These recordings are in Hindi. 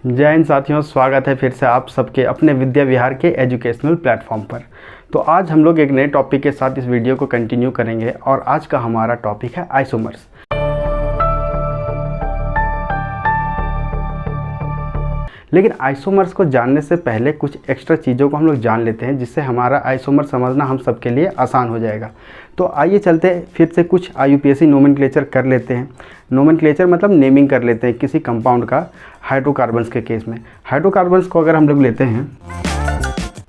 जय हिंद साथियों, स्वागत है फिर से आप सबके अपने विद्या विहार के एजुकेशनल प्लेटफॉर्म पर। तो आज हम लोग एक नए टॉपिक के साथ इस वीडियो को कंटिन्यू करेंगे और आज का हमारा टॉपिक है आइसोमर्स। लेकिन आइसोमर्स को जानने से पहले कुछ एक्स्ट्रा चीज़ों को हम लोग जान लेते हैं, जिससे हमारा आइसोमर समझना हम सबके लिए आसान हो जाएगा। तो आइए चलते फिर से कुछ IUPAC नोमेनक्लेचर कर लेते हैं। नोमेनक्लेचर मतलब नेमिंग कर लेते हैं किसी कंपाउंड का। हाइड्रोकार्बन्स के केस में हाइड्रोकार्बन्स को अगर हम लोग लेते हैं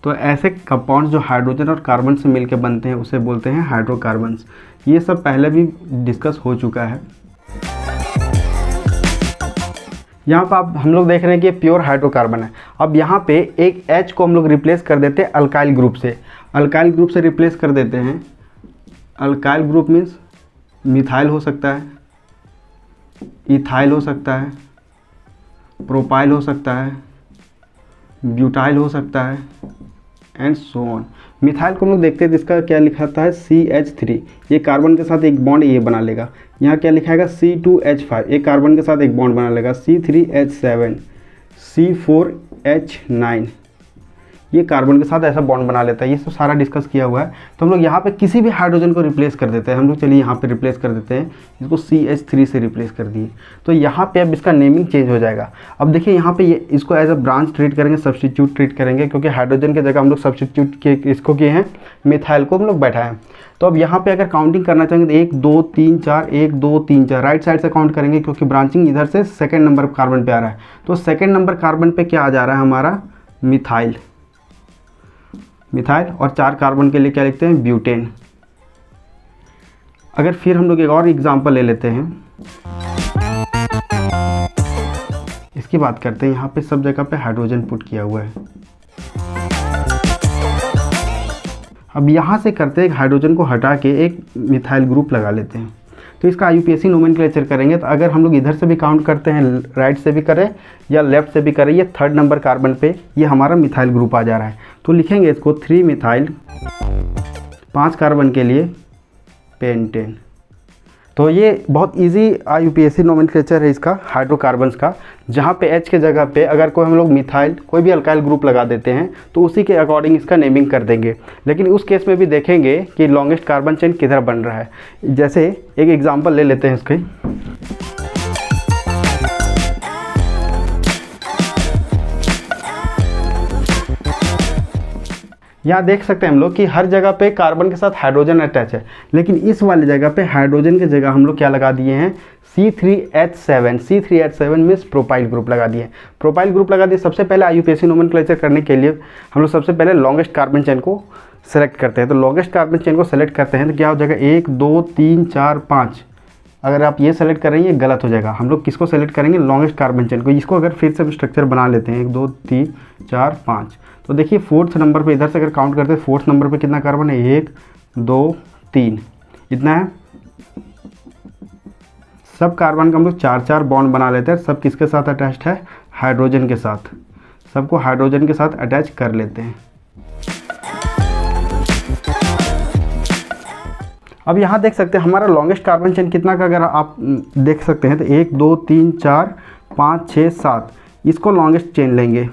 तो ऐसे कंपाउंड जो हाइड्रोजन और कार्बन से मिलकर बनते हैं उसे बोलते हैं हाइड्रोकार्बन्स। ये सब पहले भी डिस्कस हो चुका है। यहाँ पर आप हम लोग देख रहे हैं कि प्योर हाइड्रोकार्बन है। अब यहाँ पे एक H को हम लोग रिप्लेस कर देते हैं अल्काइल ग्रुप से। अल्काइल ग्रुप से रिप्लेस कर देते हैं। अल्काइल ग्रुप मीन्स मिथाइल हो सकता है, इथाइल हो सकता है, प्रोपाइल हो सकता है, ब्यूटाइल हो सकता है एंड सो ऑन। मिथाइल को हम लोग देखते हैं तो इसका क्या लिखा था है CH3। ये कार्बन के साथ एक बॉन्ड ये बना लेगा। यहाँ क्या लिखा है C2H5, एक कार्बन के साथ एक बॉन्ड बना लेगा C3H7, C4H9। ये कार्बन के साथ ऐसा बॉन्ड बना लेता है। ये सब सारा डिस्कस किया हुआ है। तो हम लोग यहाँ पे किसी भी हाइड्रोजन को रिप्लेस कर देते हैं। हम लोग चलिए यहाँ पे रिप्लेस कर देते हैं, इसको CH3 से रिप्लेस कर दिए। तो यहाँ पे अब इसका नेमिंग चेंज हो जाएगा। अब देखिए यहाँ पे ये इसको एज अ ब्रांच ट्रीट करेंगे, सब्स्टिट्यूट ट्रीट करेंगे, क्योंकि हाइड्रोजन की जगह हम लोग सब्स्टिट्यूट के इसको किए हैं, मिथाइल को हम लोग बैठाएं। तो अब यहाँ पे अगर काउंटिंग करना चाहेंगे तो 1 2 3 4, 1 2 3 4 राइट साइड से काउंट करेंगे, क्योंकि ब्रांचिंग इधर से सेकेंड नंबर कार्बन पे आ रहा है। तो सेकेंड नंबर कार्बन पे क्या आ जा रहा है हमारा मिथाइल। मिथाइल और 4 कार्बन के लिए क्या लिखते हैं ब्यूटेन। अगर फिर हम लोग एक और एग्जांपल ले लेते हैं, इसकी बात करते हैं। यहाँ पे सब जगह पे हाइड्रोजन पुट किया हुआ है। अब यहाँ से करते हैं हाइड्रोजन को हटा के एक मिथाइल ग्रुप लगा लेते हैं। तो इसका IUPAC नोमेनक्लेचर करेंगे तो अगर हम लोग इधर से भी काउंट करते हैं, राइट से भी करें या लेफ्ट से भी करें, ये 3rd नंबर कार्बन पे ये हमारा मिथाइल ग्रुप आ जा रहा है। तो लिखेंगे इसको 3 मिथाइल, 5 कार्बन के लिए पेंटेन। तो ये बहुत इजी IUPAC नोमेनक्लेचर है इसका हाइड्रोकार्बन्स का, जहाँ पे H के जगह पे अगर कोई हम लोग मिथाइल कोई भी अल्काइल ग्रुप लगा देते हैं तो उसी के अकॉर्डिंग इसका नेमिंग कर देंगे। लेकिन उस केस में भी देखेंगे कि लॉन्गेस्ट कार्बन चेन किधर बन रहा है। जैसे एक एग्जांपल ले लेते हैं इसके। यहाँ देख सकते हैं हम लोग कि हर जगह पे कार्बन के साथ हाइड्रोजन अटैच है, लेकिन इस वाली जगह पे हाइड्रोजन की जगह हम लोग क्या लगा दिए हैं C3H7। C3H7 means propyl group लगा दिए। प्रोपाइल ग्रुप लगा दिए। सबसे पहले IUPAC नोमेनक्लेचर करने के लिए हम लोग सबसे पहले लॉन्गेस्ट कार्बन चेन को सेलेक्ट करते हैं। तो लॉन्गेस्ट कार्बन चेन को सेलेक्ट करते हैं तो क्या हो जाएगा 1 2 3 4 5। अगर आप ये सेलेक्ट कर रहे हैं ये गलत हो जाएगा। हम लोग किसको सेलेक्ट करेंगे लॉन्गेस्ट कार्बन चेन को। इसको अगर फिर से स्ट्रक्चर बना लेते हैं 1 2 3 4 5। तो देखिए 4th नंबर पे इधर से अगर काउंट करते हैं 4th नंबर पे कितना कार्बन है 1 2 3 इतना है। सब कार्बन का हम लोग 4 बॉन्ड बना लेते हैं। सब किसके साथ अटैच्ड है हाइड्रोजन के साथ। सबको हाइड्रोजन के साथ अटैच कर लेते हैं। अब यहाँ देख सकते हैं हमारा लॉन्गेस्ट कार्बन चेन कितना का अगर आप देख सकते हैं तो 1 2 3 4 5 6 7 इसको लॉन्गेस्ट चेन लेंगे,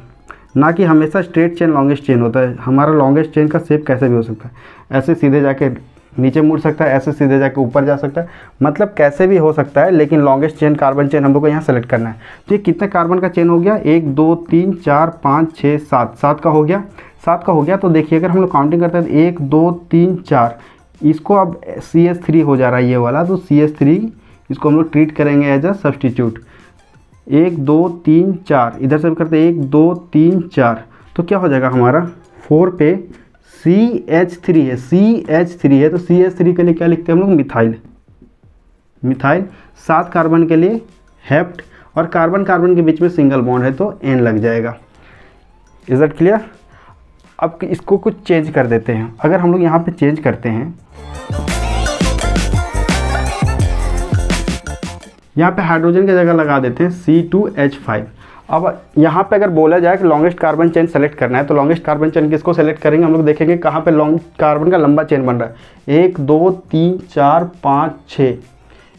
ना कि हमेशा स्ट्रेट चेन लॉन्गेस्ट चेन होता है। हमारा लॉन्गेस्ट चेन का शेप कैसे भी हो सकता है, ऐसे सीधे जाके नीचे मुड़ सकता है, ऐसे सीधे जाके ऊपर जा सकता है, मतलब कैसे भी हो सकता है। लेकिन लॉन्गेस्ट चेन कार्बन चेन हम लोग को यहाँ सेलेक्ट करना है। तो ये कितने कार्बन का चेन हो गया 1 2 3 4 5 6 7 7 का हो गया। 7 का हो गया। तो देखिए अगर हम लोग काउंटिंग करते हैं तो 1 2 3 4 इसको अब CH3 हो जा रहा है ये वाला। तो CH3 इसको हम लोग ट्रीट करेंगे एज अ सब्स्टिट्यूट। 1 2 3 4 इधर से करते हैं 1 2 3 4। तो क्या हो जाएगा हमारा 4 पे CH3 है। CH3 है तो CH3 के लिए क्या लिखते हैं हम लोग मिथाइल। मिथाइल 7 कार्बन के लिए हेप्ट और कार्बन कार्बन के बीच में सिंगल बॉन्ड है तो N लग जाएगा। Is that clear. अब इसको कुछ चेंज कर देते हैं। अगर हम लोग यहाँ पे चेंज करते हैं, यहाँ पे हाइड्रोजन की जगह लगा देते हैं C2H5। अब यहाँ पे अगर बोला जाए कि लॉन्गेस्ट कार्बन चेन सेलेक्ट करना है तो लॉन्गेस्ट कार्बन चेन किसको सेलेक्ट करेंगे हम लोग देखेंगे कहाँ पे लॉन्ग कार्बन का लंबा चेन बन रहा है। 1 2 3 4 5 6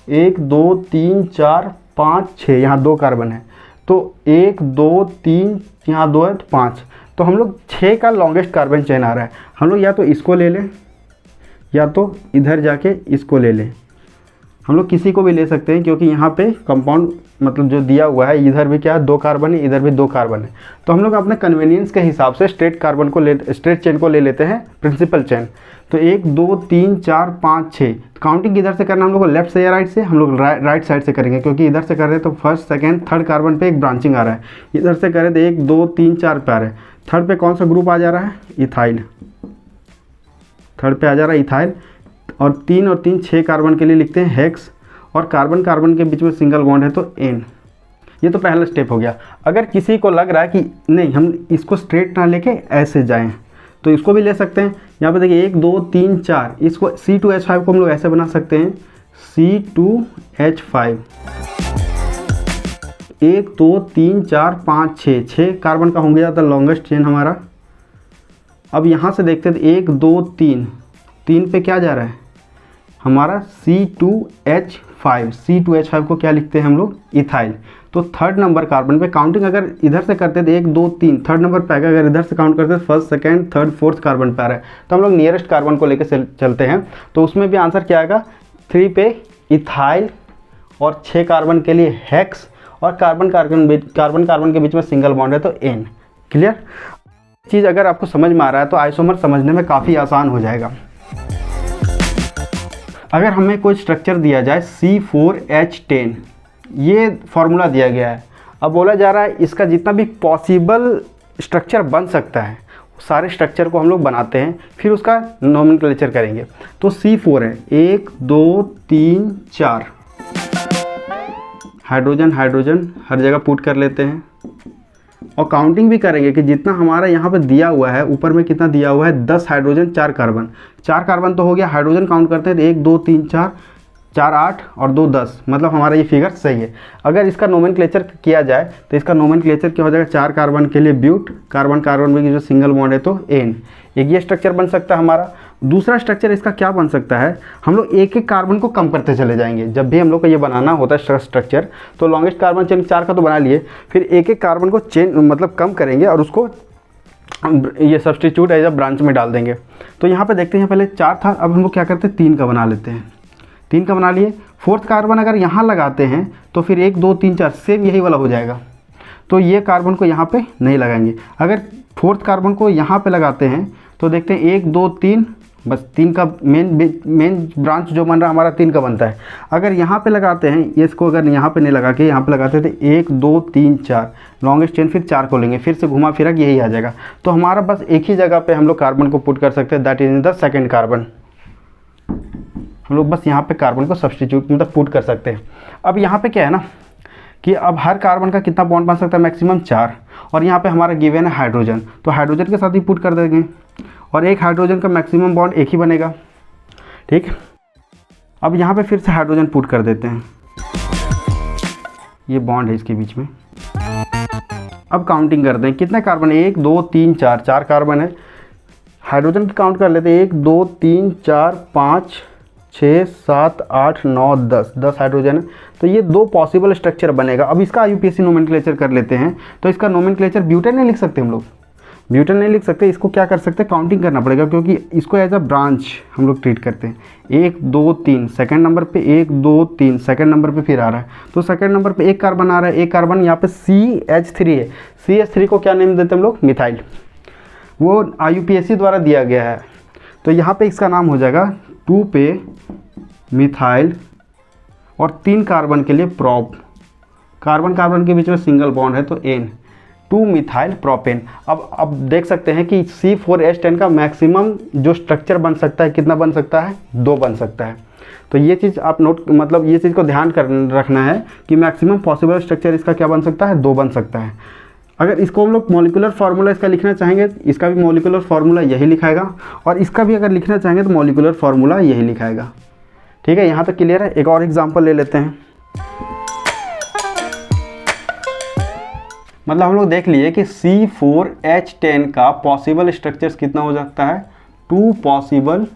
1 2 3 4 5 6 यहाँ 2 कार्बन है। तो 1 2 3, यहाँ 2 है तो 5, तो हम लोग 6 का लॉन्गेस्ट कार्बन चेन आ रहा है। हम लोग या तो इसको ले लें या तो इधर जाके इसको ले लें, हम लोग किसी को भी ले सकते हैं, क्योंकि यहाँ पे कंपाउंड मतलब जो दिया हुआ है, इधर भी क्या है 2 कार्बन है, इधर भी 2 कार्बन है। तो हम लोग अपने कन्वीनियंस के हिसाब से स्ट्रेट चेन को ले लेते हैं, प्रिंसिपल चेन। तो 1 2 3 4 5 6, काउंटिंग किधर से करना हम लोग को, लेफ्ट से या राइट से? हम लोग राइट साइड से करेंगे, क्योंकि इधर से कर रहे हैं तो फर्स्ट सेकेंड थर्ड कार्बन पे एक ब्रांचिंग आ रहा है। इधर से करें तो 1 2 3 4 पे आ रहा है, थर्ड पे कौन सा ग्रुप आ जा रहा है? इथाइल, थर्ड पे आ जा रहा है इथाइल। और 3 और 3 6 कार्बन के लिए लिखते हैं हेक्स, और कार्बन कार्बन के बीच में सिंगल बॉन्ड है तो एन। ये तो पहला स्टेप हो गया। अगर किसी को लग रहा है कि नहीं हम इसको स्ट्रेट ना लेके ऐसे जाएं, तो इसको भी ले सकते हैं। यहाँ पे देखिए 1 2 3 4, इसको C2H5 को हम लोग ऐसे बना सकते हैं, C2H5। 1 2 3 4 5 6 कार्बन का हो गया था लॉन्गेस्ट चेन हमारा। अब यहाँ से देखते हैं 1 2 3, 3 पे क्या जा रहा है हमारा C2H5। C2H5 को क्या लिखते हैं हम लोग? इथाइल। तो थर्ड नंबर कार्बन पे काउंटिंग अगर इधर से करते तो 1 2 3 थर्ड नंबर पे आएगा, अगर इधर से काउंट करते तो first second third fourth carbon पे आ रहा है, तो हम लोग नियरेस्ट कार्बन को लेकर चलते हैं। तो उसमें भी आंसर क्या आएगा? 3 पे इथाइल, और 6 कार्बन के लिए हेक्स, और कार्बन कार्बन के बीच में सिंगल बॉन्ड है तो एन। क्लियर? चीज़ अगर आपको समझ में आ रहा है तो आइसोमर समझने में काफ़ी आसान हो जाएगा। अगर हमें कोई स्ट्रक्चर दिया जाए C4H10, ये फॉर्मूला दिया गया है। अब बोला जा रहा है इसका जितना भी पॉसिबल स्ट्रक्चर बन सकता है सारे स्ट्रक्चर को हम लोग बनाते हैं, फिर उसका नोमेनक्लेचर करेंगे। तो C4 है 1 2 3 4, हाइड्रोजन हाइड्रोजन हर जगह पुट कर लेते हैं, और काउंटिंग भी करेंगे कि जितना हमारा यहाँ पे दिया हुआ है, ऊपर में कितना दिया हुआ है, 10 हाइड्रोजन 4 कार्बन। 4 कार्बन तो हो गया, हाइड्रोजन काउंट करते हैं तो 1 2 3 4, 4 8 और 2 10, मतलब हमारा ये फिगर सही है। अगर इसका नोमेनक्लेचर किया जाए तो इसका नोमेनक्लेचर क्या हो जाएगा? 4 कार्बन के लिए ब्यूट, कार्बन कार्बन में जो सिंगल बॉन्ड है तो एन। एक ये स्ट्रक्चर बन सकता है हमारा। दूसरा स्ट्रक्चर इसका क्या बन सकता है? हम लोग एक एक कार्बन को कम करते चले जाएंगे। जब भी हम लोग को ये बनाना होता है स्ट्रक्चर, तो लॉन्गेस्ट कार्बन चेन 4 का तो बना लिए, फिर एक एक कार्बन को चेन मतलब कम करेंगे और उसको ये सब्स्टिट्यूट एज अ ब्रांच में डाल देंगे। तो यहाँ पे देखते हैं पहले 4 था, अब हम लोग क्या करते हैं 3 का बना लेते हैं। 3 का बना लिए, फोर्थ कार्बन अगर यहाँ लगाते हैं तो फिर 1 2 3 4 सेम यही वाला हो जाएगा। तो ये कार्बन को यहाँ पे नहीं लगाएंगे। अगर फोर्थ कार्बन को यहाँ पे लगाते हैं तो देखते हैं 1 2 3, बस 3 का मेन ब्रांच जो बन रहा है हमारा 3 का बनता है। अगर यहाँ पे लगाते हैं, ये इसको अगर यहाँ पे नहीं लगा के यहाँ पे लगाते हैं तो 1 2 3 4 लॉन्गेस्ट चेन, फिर 4 को लेंगे, फिर से घुमा फिरा यही आ जाएगा। तो हमारा बस एक ही जगह पे हम लोग कार्बन को पुट कर सकते हैं, that is in the second carbon. हम लोग बस यहाँ पे कार्बन को सब्स्टिट्यूट मतलब पुट कर सकते हैं। अब यहाँ पे क्या है ना कि अब हर कार्बन का कितना बॉन्ड बन सकता है? मैक्सिमम 4, और यहाँ पे हमारा गिवन है हाइड्रोजन, तो हाइड्रोजन के साथ ही पुट कर देंगे, और एक हाइड्रोजन का मैक्सिमम बॉन्ड एक ही बनेगा। ठीक, अब यहाँ पे फिर से हाइड्रोजन पुट कर देते हैं, ये बॉन्ड है इसके बीच में। अब काउंटिंग करते हैं कितने कार्बन है? 1 2 3 4, 4 कार्बन है। हाइड्रोजन की काउंट कर लेते हैं, 1 2 3 4 5 6 7 8 9 10, 10 हाइड्रोजन है। तो ये 2 पॉसिबल स्ट्रक्चर बनेगा। अब इसका IUPAC नोमेनक्लेचर कर लेते हैं। तो इसका नोमेनक्लेचर ब्यूटेन नहीं लिख सकते हम लोग, ब्यूटेन नहीं लिख सकते, इसको क्या कर सकते हैं? काउंटिंग करना पड़ेगा, क्योंकि इसको एज अ ब्रांच हम लोग ट्रीट करते हैं। 1 2 3 सेकंड नंबर पे, 1 2 3 सेकंड नंबर पे फिर आ रहा है, तो सेकंड नंबर पे एक कार्बन आ रहा है, एक कार्बन यहाँ पे CH3 है। CH3 को क्या नेम देते हैं हम लोग? मिथाइल। वो IUPAC द्वारा दिया गया है, तो यहाँ पे इसका नाम हो जाएगा 2 पे मिथाइल, और 3 कार्बन के लिए प्रोप, कार्बन कार्बन के बीच में सिंगल बॉन्ड है तो एन, 2 मिथाइल प्रोपेन। अब देख सकते हैं कि C4H10 का मैक्सिमम जो स्ट्रक्चर बन सकता है कितना बन सकता है? 2 बन सकता है। तो ये चीज़ आप नोट मतलब ये चीज़ को ध्यान रखना है कि मैक्सिमम पॉसिबल स्ट्रक्चर इसका क्या बन सकता है? 2 बन सकता है। अगर इसको हम लोग मॉलिक्यूलर फार्मूला इसका लिखना चाहेंगे, इसका भी मॉलिक्यूलर फार्मूला यही लिखाएगा, और इसका भी अगर लिखना चाहेंगे तो मॉलिक्यूलर फार्मूला यही लिखाएगा। ठीक है, यहाँ तक क्लियर है? एक और एग्जांपल ले लेते हैं। मतलब हम लोग देख लिए कि C4H10 का पॉसिबल स्ट्रक्चर्स कितना हो सकता है? 2 पॉसिबल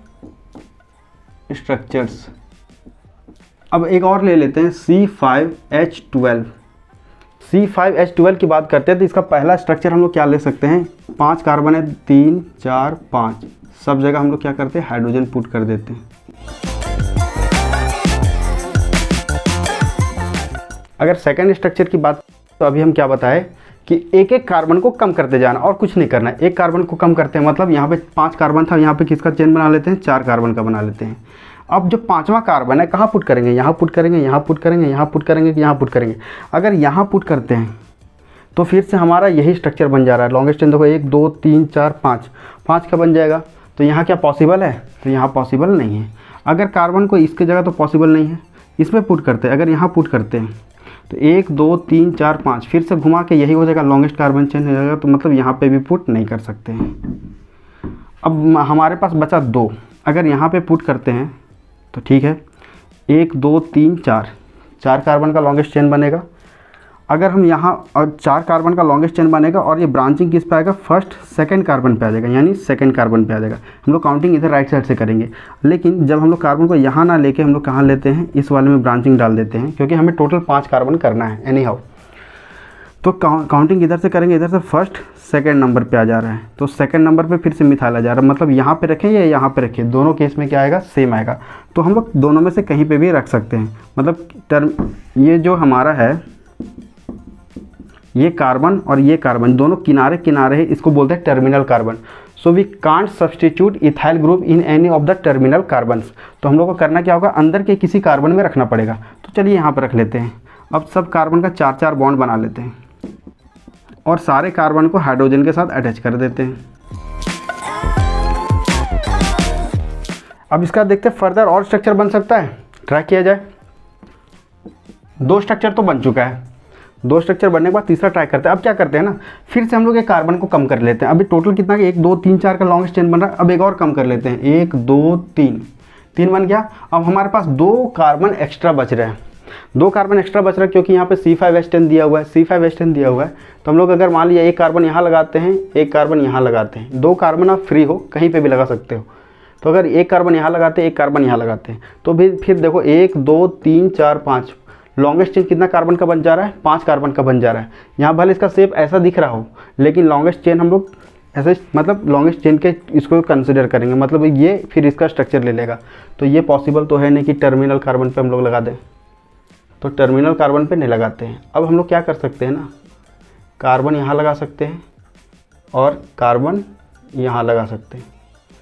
स्ट्रक्चर्स। अब एक और ले लेते हैं C5H12। C5H12 की बात करते हैं तो इसका पहला स्ट्रक्चर हम लोग क्या ले सकते हैं, 5 कार्बन है, 3 4 5, सब जगह हम लोग क्या करते हैं, हाइड्रोजन पुट कर देते हैं। अगर सेकंड स्ट्रक्चर की बात तो अभी हम क्या बताएं कि एक एक कार्बन को कम करते जाना और कुछ नहीं करना है। एक कार्बन को कम करते हैं मतलब यहाँ पे 5 कार्बन था, यहाँ पे किसका चेन बना लेते हैं, 4 कार्बन का बना लेते हैं। अब जो 5वां कार्बन है कहाँ पुट करेंगे, यहाँ पुट करेंगे, यहाँ पुट करेंगे, यहाँ पुट करेंगे, यहाँ पुट करेंगे। अगर यहाँ पुट करते हैं तो फिर से हमारा यही स्ट्रक्चर बन जा रहा है। लॉन्गेस्ट चेन देखो 1 2 3 4 5, 5 का बन जाएगा। तो यहाँ क्या पॉसिबल है, तो यहाँ पॉसिबल नहीं है। अगर कार्बन को इसकी जगह तो पॉसिबल नहीं है, इसमें पुट करते हैं। अगर यहाँ पुट करते हैं तो 1 2 3 4 5 फिर से घुमा के यही हो जाएगा, लॉन्गेस्ट कार्बन चेन हो जाएगा। तो मतलब यहाँ पे भी पुट नहीं कर सकते हैं। अब हमारे पास बचा 2, अगर यहाँ पे पुट करते हैं तो ठीक है, 1 2 3 4, 4 कार्बन का लॉन्गेस्ट चेन बनेगा। अगर हम यहाँ और 4 कार्बन का लॉन्गेस्ट चेन बनेगा और ये ब्रांचिंग किस पे आएगा, फर्स्ट सेकंड कार्बन पे आ जाएगा, यानी सेकंड कार्बन पे आ जाएगा। हम लोग काउंटिंग इधर राइट साइड से करेंगे, लेकिन जब हम लोग कार्बन को यहाँ ना लेके हम लोग कहाँ लेते हैं, इस वाले में ब्रांचिंग डाल देते हैं, क्योंकि हमें टोटल 5 कार्बन करना है एनी हाउ। तो काउंटिंग इधर से करेंगे, इधर से फर्स्ट सेकंड नंबर पे आ जा रहा है, तो सेकंड नंबर पे फिर से मिथाइल आ जा रहा है। मतलब यहाँ पे रखें या यहाँ पे रखें, दोनों केस में क्या आएगा, सेम आएगा। तो हम लोग दोनों में से कहीं पे भी रख सकते हैं। मतलब ये जो हमारा है, ये कार्बन और ये कार्बन दोनों किनारे किनारे है, इसको बोलते हैं terminal carbon. So we can't substitute ethyl group in any of the terminal carbons. तो हम लोग को करना क्या होगा, अंदर के किसी कार्बन में रखना पड़ेगा। तो चलिए यहाँ पर रख लेते हैं। अब सब कार्बन का 4 4 बॉन्ड बना लेते हैं और सारे कार्बन को हाइड्रोजन के साथ अटैच कर देते हैं। अब इसका देखते हैं फर्दर और स्ट्रक्चर बन सकता है, ट्राई किया जाए। 2 स्ट्रक्चर तो बन चुका है, 2 स्ट्रक्चर बनने के बाद तीसरा ट्राई करते हैं। अब क्या करते हैं ना, फिर से हम लोग एक कार्बन को कम कर लेते हैं। अभी टोटल कितना, 1 2 3 4 का लॉन्गेस्ट चेन बन रहा है। अब एक और कम कर लेते हैं, 1 2 3, 3 बन गया। अब हमारे पास 2 कार्बन एक्स्ट्रा बच रहे हैं, 2 कार्बन एक्स्ट्रा बच रहा है, क्योंकि यहाँ पे C5H10 दिया हुआ है, C5H10 दिया हुआ है। तो हम लोग अगर मान लिया एक कार्बन यहाँ लगाते हैं, एक कार्बन यहाँ लगाते हैं, 2 कार्बन आप फ्री हो, कहीं पे भी लगा सकते हो। तो अगर एक कार्बन यहाँ लगाते हैं, एक कार्बन यहाँ लगाते हैं, तो फिर देखो 1 2 3 4 5, लॉन्गेस्ट चेन कितना कार्बन का बन जा रहा है, 5 कार्बन का बन जा रहा है। यहाँ भले इसका शेप ऐसा दिख रहा हो, लेकिन लॉन्गेस्ट चेन हम लोग ऐसे, मतलब लॉन्गेस्ट चेन के इसको कंसिडर करेंगे, मतलब ये फिर इसका स्ट्रक्चर ले लेगा। तो ये पॉसिबल तो है नहीं कि टर्मिनल कार्बन पे हम लोग लगा दें, तो टर्मिनल कार्बन पे नहीं लगाते हैं। अब हम लोग क्या कर सकते हैं ना, कार्बन यहाँ लगा सकते हैं और कार्बन यहाँ लगा सकते हैं।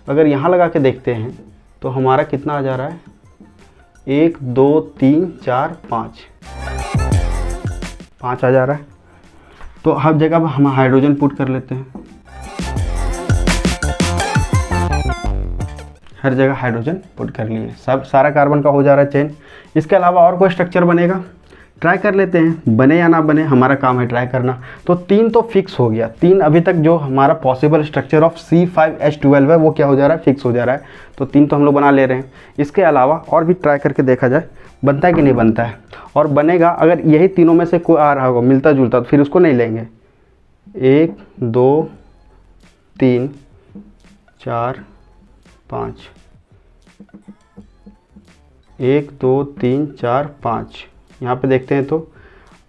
अगर यहाँ लगा के देखते हैं तो हमारा कितना आ जा रहा है, 1 2 3 4 5 आ जा रहा है। तो हर जगह हम हाइड्रोजन पुट कर लेते हैं, हर जगह हाइड्रोजन पुट कर लिए, सब सारा कार्बन का हो जा रहा है चेन। इसके अलावा और कोई स्ट्रक्चर बनेगा, ट्राई कर लेते हैं, बने या ना बने हमारा काम है ट्राई करना। तो 3 तो फिक्स हो गया, 3 अभी तक जो हमारा पॉसिबल स्ट्रक्चर ऑफ C5H12 है वो क्या हो जा रहा है, फिक्स हो जा रहा है। तो 3 तो हम लोग बना ले रहे हैं। इसके अलावा और भी ट्राई करके देखा जाए बनता है कि नहीं बनता है, और बनेगा अगर यही तीनों में से कोई आ रहा होगा मिलता जुलता, तो फिर उसको नहीं लेंगे। 1 2 3 4 5, 1 2 3 4 5, यहाँ पे देखते हैं। तो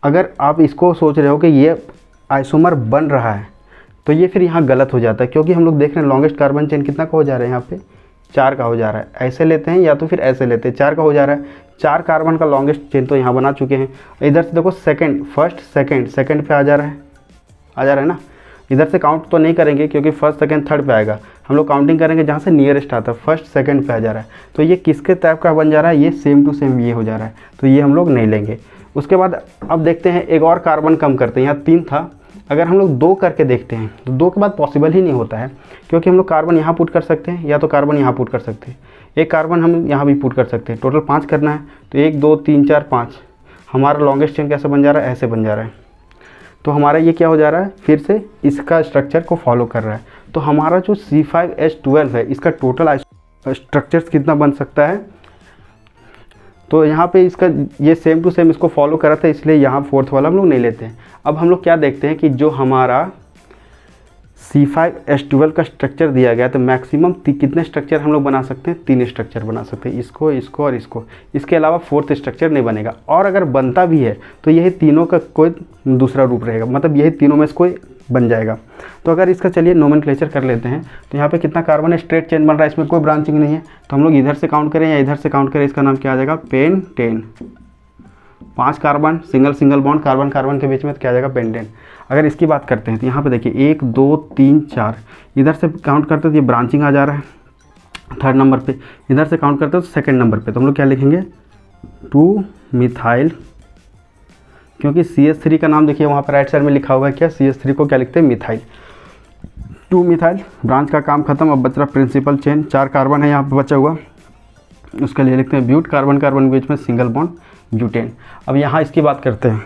अगर आप इसको सोच रहे हो कि ये आइसोमर बन रहा है, तो ये फिर यहाँ गलत हो जाता है, क्योंकि हम लोग देख रहे हैं लॉन्गेस्ट कार्बन चेन कितना का हो जा रहा है, यहाँ पे 4 का हो जा रहा है। ऐसे लेते हैं या तो फिर ऐसे लेते हैं, 4 का हो जा रहा है। 4 कार्बन का लॉन्गेस्ट चेन तो यहाँ बना चुके हैं। इधर से देखो सेकंड, फर्स्ट सेकंड पे आ जा रहा है ना। इधर से काउंट तो नहीं करेंगे क्योंकि फर्स्ट सेकंड थर्ड पे आएगा, हम लोग काउंटिंग करेंगे जहाँ से नियरेस्ट आता है, फर्स्ट सेकंड पे आ जा रहा है। तो ये किसके टाइप का बन जा रहा है, ये सेम टू सेम ये हो जा रहा है, तो ये हम लोग नहीं लेंगे। उसके बाद अब देखते हैं एक और कार्बन कम करते हैं। यहाँ 3 था, अगर हम लोग 2 करके देखते हैं तो 2 के बाद पॉसिबल ही नहीं होता है, क्योंकि हम लोग कार्बन यहाँ पुट कर सकते हैं या तो कार्बन यहाँ पुट कर सकते हैं, एक कार्बन हम यहाँ भी पुट कर सकते हैं। टोटल 5 करना है, तो 1 2 3 4 5, हमारा लॉन्गेस्ट चेन कैसे बन जा रहा है, ऐसे बन जा रहा है। तो हमारा ये क्या हो जा रहा है, फिर से इसका स्ट्रक्चर को फॉलो कर रहा है। तो हमारा जो C5H12 है, इसका टोटल स्ट्रक्चर्स कितना बन सकता है, तो यहाँ पे इसका ये सेम टू सेम इसको फॉलो कर रहा था, इसलिए यहाँ 4th वाला हम लोग नहीं लेते हैं। अब हम लोग क्या देखते हैं कि जो हमारा C5H12 का स्ट्रक्चर दिया गया तो मैक्सिमम कितने स्ट्रक्चर हम लोग बना सकते हैं? 3 स्ट्रक्चर बना सकते हैं, इसको, इसको और इसको। इसके अलावा 4th स्ट्रक्चर नहीं बनेगा। और अगर बनता भी है तो यही तीनों का कोई दूसरा रूप रहेगा, मतलब यही तीनों में से कोई बन जाएगा। तो अगर इसका चलिए नोमेनक्लेचर कर लेते हैं तो यहाँ पे कितना कार्बन है? स्ट्रेट चेन बन रहा है, इसमें कोई ब्रांचिंग नहीं है। तो हम लोग इधर से काउंट करें या इधर से काउंट करें, इसका नाम क्या आ जाएगा? Pentane. 5 carbon, single single bond carbon carbon के बीच में, तो क्या आ जाएगा? पेंटेन। अगर इसकी बात करते हैं तो यहाँ पे देखिए 1 2 3 4, इधर से काउंट करते हैं तो ये ब्रांचिंग आ जा रहा है 3rd नंबर पे। इधर से काउंट करते हैं तो 2nd नंबर पे। तो हम लोग क्या लिखेंगे? 2 मिथाइल, क्योंकि CH3 का नाम देखिए वहाँ पर राइट साइड में लिखा हुआ है क्या? CH3 को क्या लिखते हैं? मिथाइल। 2 मिथाइल, ब्रांच का काम खत्म। अब बच रहा प्रिंसिपल चेन। 4 कार्बन है यहाँ पे बचा हुआ, उसके लिए लिखते हैं ब्यूट। कार्बन कार्बन के बीच में सिंगल बॉन्ड ब्यूटेन। अब यहाँ इसकी बात करते हैं,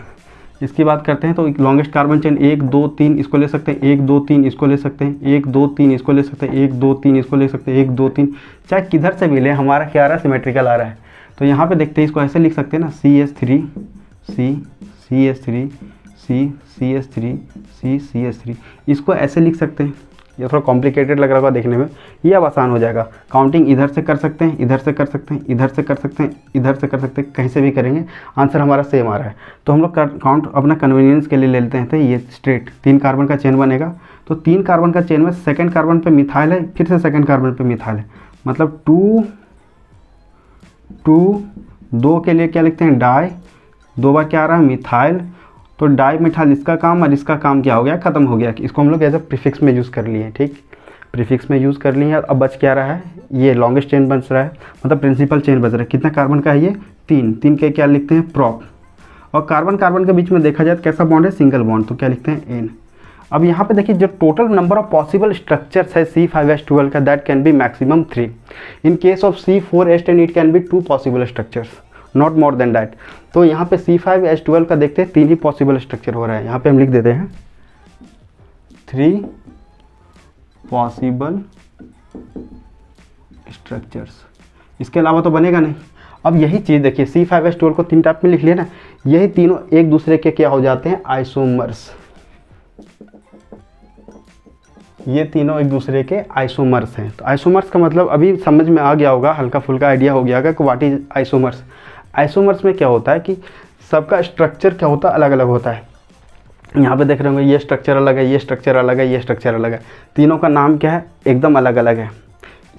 तो लॉन्गेस्ट कार्बन चेन 1 2 3 इसको ले सकते हैं, 1 2 3 इसको ले सकते हैं, 1 2 3 इसको ले सकते हैं, 1 2 3 इसको ले सकते हैं, 1 2 3, चाहे किधर से मिले हमारा क्या आ रहा है? सिमेट्रिकल आ रहा है। तो यहाँ पे देखते हैं, इसको ऐसे लिख सकते हैं ना, CH3 C CH3 C CH3 C CH3, इसको ऐसे लिख सकते हैं। ये थोड़ा कॉम्प्लिकेटेड लग रहा होगा देखने में, ये अब आसान हो जाएगा। काउंटिंग इधर से कर सकते हैं, इधर से कर सकते हैं, इधर से कर सकते हैं, इधर से कर सकते हैं, कहीं से भी करेंगे, आंसर हमारा सेम आ रहा है। तो हम लोग काउंट अपना कन्वीनियंस के लिए ले लेते हैं। तो ये स्ट्रेट 3 कार्बन का चेन बनेगा। तो 3 कार्बन का चेन में 2nd कार्बन पे मिथाइल है, फिर से 2nd कार्बन पे मिथाइल है, मतलब 2 2 के लिए क्या लिखते हैं? डाई। 2 बार क्या आ रहा है? मिथाइल। तो डाई मिथाइल इसका काम, और इसका काम क्या हो गया? खत्म हो गया। इसको हम लोग एज अ प्रीफिक्स में यूज़ कर लिए, ठीक, प्रीफिक्स में यूज़ कर लिए। अब बच क्या रहा है? ये लॉन्गेस्ट चेन बच रहा है, मतलब प्रिंसिपल चेन बच रहा है। कितना कार्बन का है ये? 3 के क्या लिखते हैं? प्रॉप। और कार्बन कार्बन के बीच में देखा जाए तो कैसा बॉन्ड है? सिंगल बॉन्ड, तो क्या लिखते हैं? एन। अब यहाँ पे देखिए जो total number of possible structures है C5H12 का, that can be maximum 3। In case of C4H10 it can be 2 possible structures, not more than that. तो यहाँ पे C5H12 का देखते हैं 3 ही पॉसिबल स्ट्रक्चर हो रहा है। यहाँ पे हम लिख देते हैं 3 पॉसिबल स्ट्रक्चर्स, इसके अलावा तो बनेगा नहीं। अब यही चीज़ देखिए, C5H12 को 3 टाइप में लिख लिया ना, यही तीनों एक दूसरे के क्या हो जाते हैं? आइसोमर्स। ये तीनों एक दूसरे के आइसोमर्स हैं। तो आइसोमर्स का मतलब अभी समझ में आ गया होगा, हल्का फुल्का आइडिया हो गया होगा कि व्हाट इज आइसोमर्स। आइसोमर्स में क्या होता है कि सबका स्ट्रक्चर क्या होता है? अलग अलग होता है। यहाँ पे देख रहे होंगे ये स्ट्रक्चर अलग है, ये स्ट्रक्चर अलग है, ये स्ट्रक्चर अलग है, तीनों का नाम क्या है? एकदम अलग अलग है।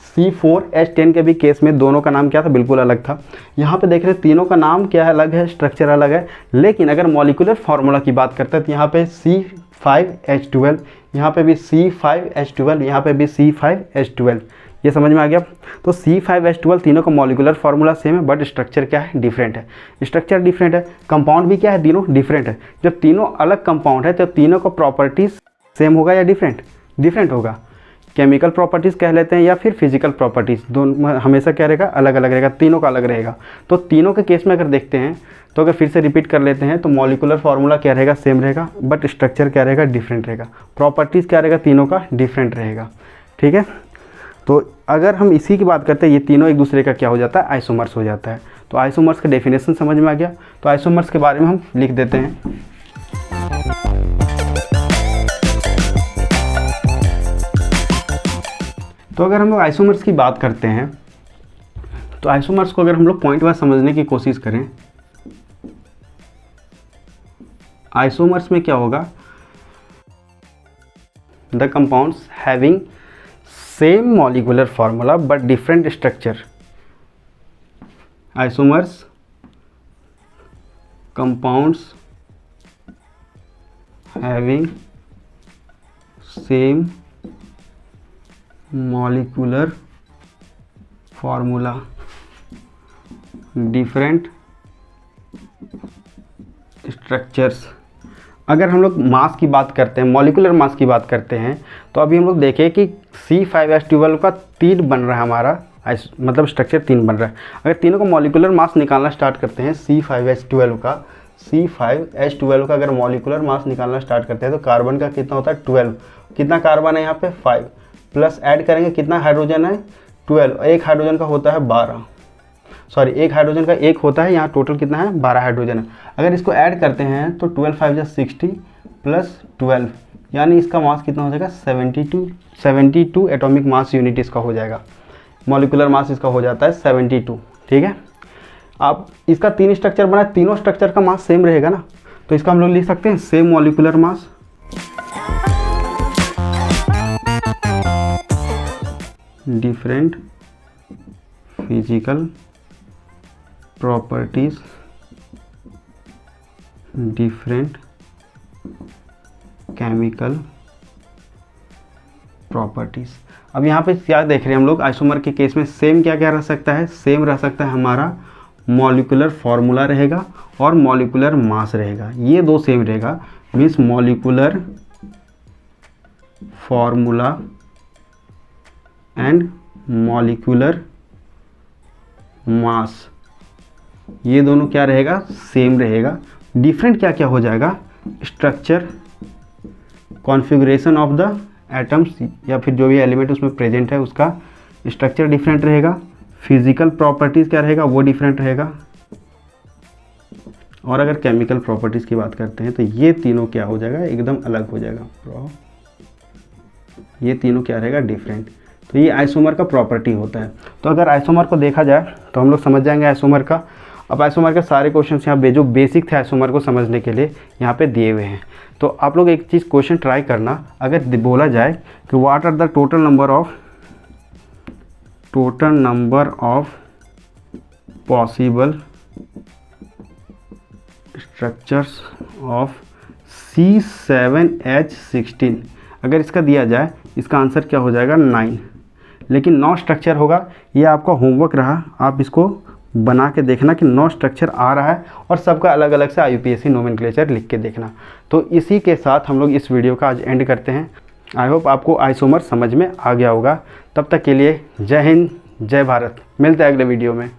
C4H10 के भी केस में दोनों का नाम क्या था? बिल्कुल अलग था। यहाँ पे देख रहे हैं तीनों का नाम क्या है? अलग है, स्ट्रक्चर अलग है। लेकिन अगर मॉलिक्यूलर फार्मूला की बात करते हैं तो यहाँ पे C5H12, यहाँ पे भी C5H12, यहाँ पे भी C5H12। ये समझ में आ गया? तो C5H12 तीनों का मॉलिक्यूलर फार्मूला सेम है, बट स्ट्रक्चर क्या है? डिफरेंट है। स्ट्रक्चर डिफरेंट है, कंपाउंड भी क्या है? तीनों डिफरेंट है। जब तीनों अलग कंपाउंड है तो तीनों का प्रॉपर्टीज सेम होगा या डिफरेंट? डिफरेंट होगा। केमिकल प्रॉपर्टीज़ कह लेते हैं या फिर फिजिकल प्रॉपर्टीज़, दोनों हमेशा क्या रहेगा? अलग अलग रहेगा, तीनों का अलग रहेगा। तो तीनों के केस में अगर देखते हैं तो अगर फिर से रिपीट कर लेते हैं तो मॉलिक्यूलर फार्मूला क्या रहेगा? सेम रहेगा, बट स्ट्रक्चर क्या रहेगा? डिफरेंट रहेगा। प्रॉपर्टीज़ क्या रहेगा? तीनों का डिफरेंट रहेगा, ठीक है। तो अगर हम इसी की बात करते हैं, ये तीनों एक दूसरे का क्या हो जाता है? आइसोमर्स हो जाता है। तो आइसोमर्स का डेफिनेशन समझ में आ गया। तो आइसोमर्स के बारे में हम लिख देते हैं। तो अगर हम लोग आइसोमर्स की बात करते हैं तो आइसोमर्स को अगर हम लोग पॉइंट वाइज समझने की कोशिश करें, आइसोमर्स में क्या होगा? The compounds having same molecular formula but different structure. Isomers compounds having same molecular formula different structures. अगर हम लोग मास की बात करते हैं, मॉलिक्यूलर मास की बात करते हैं, तो अभी हम लोग देखें कि C5H12 का 3 बन रहा है हमारा, मतलब स्ट्रक्चर 3 बन रहा है। अगर तीनों का मॉलिक्यूलर मास निकालना स्टार्ट करते हैं, C5H12 का अगर मॉलिक्यूलर मास निकालना स्टार्ट करते हैं तो कार्बन का कितना होता है? 12। कितना कार्बन है यहाँ पे? 5, प्लस ऐड करेंगे कितना हाइड्रोजन है? 12। एक हाइड्रोजन का होता है 12, सॉरी एक हाइड्रोजन का 1 होता है, यहाँ टोटल कितना है? 12 हाइड्रोजन है। अगर इसको ऐड करते हैं तो 12 5 60 प्लस 12, यानी इसका मास कितना हो जाएगा 72 एटॉमिक मास यूनिट इसका हो जाएगा। मॉलिक्यूलर मास इसका हो जाता है 72। ठीक है, आप इसका 3 स्ट्रक्चर बना, तीनों स्ट्रक्चर का मास सेम रहेगा ना, तो इसका हम लोग लिख सकते हैं same molecular mass different physical properties different chemical properties. अब यहाँ पे क्या देख रहे हैं हम लोग, आइसोमर के केस में सेम क्या क्या रह सकता है, सेम रह सकता है हमारा मॉलिक्यूलर फॉर्मूला रहेगा और मॉलिक्यूलर मास रहेगा, ये दो सेम रहेगा। Means molecular formula and molecular mass, ये दोनों क्या रहेगा, सेम रहेगा। डिफरेंट क्या क्या हो जाएगा, structure configuration of the atoms या फिर जो भी एलिमेंट उसमें प्रेजेंट है उसका स्ट्रक्चर डिफरेंट रहेगा। फिजिकल प्रॉपर्टीज़ क्या रहेगा, वो डिफरेंट रहेगा। और अगर केमिकल प्रॉपर्टीज़ की बात करते हैं तो ये तीनों क्या हो जाएगा, एकदम अलग हो जाएगा। ये तीनों क्या रहेगा, डिफरेंट। तो ये आइसोमर का प्रॉपर्टी होता है। तो अगर आइसोमर को देखा जाए तो हम लोग समझ जाएंगे आइसोमर का। अब आइसोमर के सारे क्वेश्चन यहाँ जो बेसिक थे आइसोमर को समझने के लिए यहाँ पे दिए हुए हैं। तो आप लोग एक चीज़ क्वेश्चन ट्राई करना, अगर बोला जाए कि what are the total number of possible structures of C7H16, अगर इसका दिया जाए इसका आंसर क्या हो जाएगा 9। लेकिन 9 स्ट्रक्चर होगा, ये आपका होमवर्क रहा, आप इसको बना के देखना कि 9 स्ट्रक्चर आ रहा है और सबका अलग अलग से IUPAC नोमेनक्लेचर लिख के देखना। तो इसी के साथ हम लोग इस वीडियो का आज एंड करते हैं। आई होप आपको आइसोमर समझ में आ गया होगा। तब तक के लिए जय हिंद, जय भारत। मिलते हैं अगले वीडियो में।